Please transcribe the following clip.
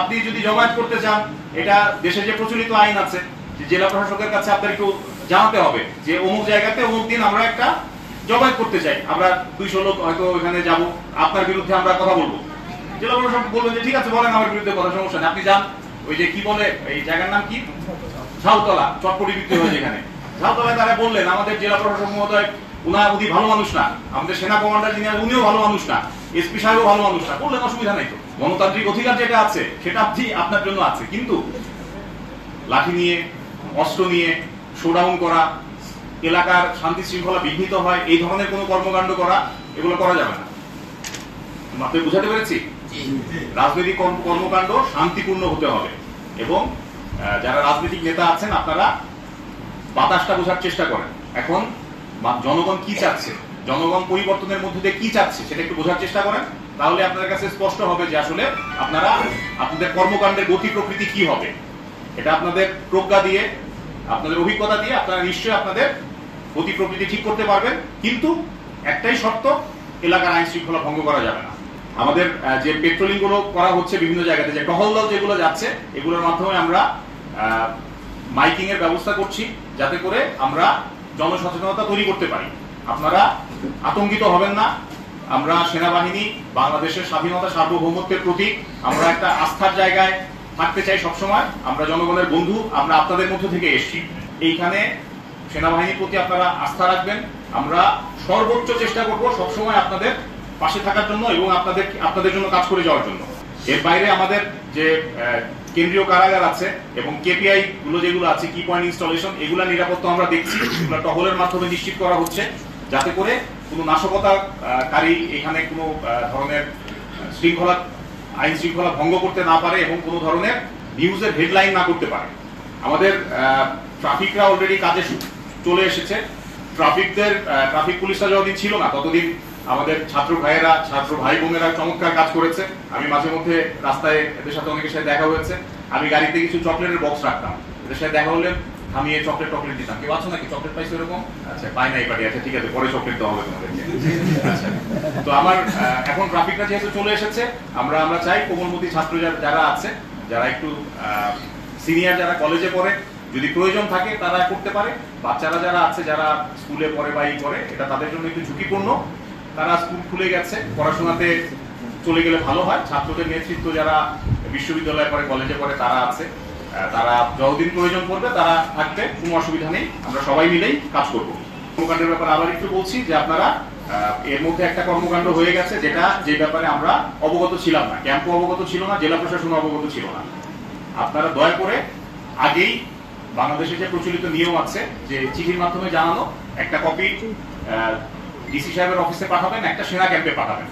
আপনি যদি জমায়েত করতে চান, এটা দেশে যে প্রচলিত আইন আছে, জেলা প্রশাসকের কাছে আপনার একটু জানাতে হবে যে অমুক জায়গাতে অমুক দিন আমরা একটা জমায়েত করতে চাই, আমরা 200 লোক হয়তো এখানে যাব, আপনার বিরুদ্ধে আমরা কথা বলবো। জেলা প্রশাসক বলবেন যে ঠিক আছে, বলেন আমার বিরুদ্ধে কথা, সমস্যা নেই, আপনি যান। ওই যে কি বলে এই জায়গার নাম কি, ঝাউতলা, চটপটি বিক্রি হয় যেখানে, ঝাউতলায় তারা বললেন আমাদের জেলা প্রশাসক মহোদয় উনি ভালো মানুষ না, আমাদের সেনা কমান্ডার যিনি উনিও ভালো মানুষ না, এসপি সাহেবও ভালো মানুষ না, বললেন অসুবিধা নাই তো। গণতান্ত্রিক অধিকার যেটা আছে সেটা আপনার জন্য আছে, কিন্তু লাঠি নিয়ে, অস্ত্র নিয়ে শোডাউন করা, এলাকার শান্তি শৃঙ্খলা বিঘ্নিত হয়, এই ধরনের কোনো কর্মকাণ্ড করা, এগুলো করা যাবে না। আপনি বুঝাতে পেরেছি? রাজনৈতিক কর্মকাণ্ড শান্তিপূর্ণ হতে হবে, এবং যারা রাজনৈতিক নেতা আছেন আপনারা বাতাসটা বোঝার চেষ্টা করেন। এখন জনগণ কি চাচ্ছে, জনগণ পরিবর্তনের মধ্যে দিয়ে কি চাচ্ছে সেটা একটু বোঝার চেষ্টা করেন, তাহলে আপনাদের কাছে স্পষ্ট হবে যে আসলে আপনারা আপনাদের কর্মকাণ্ডের গতি প্রকৃতি কি হবে। এটা আপনাদের প্রজ্ঞা দিয়ে, আপনাদের অভিজ্ঞতা দিয়ে আপনারা নিশ্চয়ই আপনাদের গতি প্রকৃতি ঠিক করতে পারবেন, কিন্তু একটাই শর্ত, এলাকার আইন শৃঙ্খলা ভঙ্গ করা যাবে না। আমাদের যে পেট্রোলিং গুলো করা হচ্ছে বিভিন্ন জায়গাতে, যে টহল দল যেগুলো যাচ্ছে, এগুলোর মাধ্যমে আমরা মাইকিং এর ব্যবস্থা করছি যাতে করে আমরা জনসচেতনতা তৈরি করতে পারি। আপনারা আতঙ্কিত হবেন না, আমরা সেনাবাহিনী বাংলাদেশের স্বাধীনতা সার্বভৌমত্বের প্রতীক, আমরা একটা আস্থার জায়গায় থাকতে চাই সবসময়, আমরা জনগণের বন্ধু, আমরা আপনাদের মধ্য থেকে এসেছি। এইখানে সেনাবাহিনীর প্রতি আপনারা আস্থা রাখবেন, আমরা সর্বোচ্চ চেষ্টা করব সবসময় আপনাদের পাশে থাকার জন্য এবং আপনাদের জন্য কাজ করে যাওয়ার জন্য। এর বাইরে আমাদের যে কেন্দ্রীয় কারাগার আছে এবং কেপিআই গুলো যেগুলো আছে, কি পয়েন্ট ইনস্টলেশন, এগুলা নিরাপত্তা আমরা দেখছি, এগুলো টহলের মাধ্যমে নিশ্চিত করা হচ্ছে যাতে করে কোনো নাশকতাকারী এখানে কোনো ধরনের আইন শৃঙ্খলা ভঙ্গ করতে না পারে এবং কোনো ধরনের নিউজের হেডলাইন না করতে পারে। আমাদের ট্রাফিকরা অলরেডি কাজে চলে এসেছে। ট্রাফিক পুলিশরা যতদিন ছিল না ততদিন আমাদের ছাত্র ভাই বোনেরা চমৎকার কাজ করেছে। আমি মাঝে মধ্যে রাস্তায় এদের সাথে অনেকের সাথে দেখা হয়েছে, আমি গাড়িতে কিছু চকলেটের বক্স রাখতাম, এদের সাথে দেখা হলে থামিয়ে চকলেট দিতাম। কেউ আছো নাকি চকলেট পাইছো এরকম? আচ্ছা, পাই নাই পারি, আচ্ছা ঠিক আছে, পরে চকলেট দেওয়া হবে তোমাদেরকে। আচ্ছা, তো আমার এখন ট্রাফিকটা যেহেতু চলে এসেছে, আমরা চাই কোমলমতি ছাত্র যারা আছে, যারা একটু সিনিয়র, যারা কলেজে পড়ে, যদি প্রয়োজন থাকে তারা করতে পারে। বাচ্চারা যারা আছে, যারা স্কুলে পড়ে বা করে, এটা তাদের জন্য একটু ঝুঁকিপূর্ণ, তারা স্কুল খুলে গেছে, পড়াশোনাতে চলে গেলে ভালো হয়। ছাত্রদের নেতৃত্ব যারা বিশ্ববিদ্যালয়ে পড়ে, কলেজে পড়ে, তারা আছে, তারা যতদিন প্রয়োজন পড়বে তারা থাকবে, কোনো অসুবিধা নেই, আমরা সবাই মিলেই কাজ করব। কর্মকাণ্ডের ব্যাপারে আবার একটু বলছি যে আপনারা এর মধ্যে একটা কর্মকাণ্ড হয়ে গেছে যে ব্যাপারে আমরা অবগত ছিলাম না, ক্যাম্পও অবগত ছিল না, জেলা প্রশাসন অবগত ছিল না। আপনারা দয়া করে আগেই বাংলাদেশে যে প্রচলিত নিয়ম আছে যে চিঠির মাধ্যমে জানানো, একটা কপি ডিসি সাহেবের অফিসে পাঠাবেন, একটা সেনা ক্যাম্পে পাঠাবেন।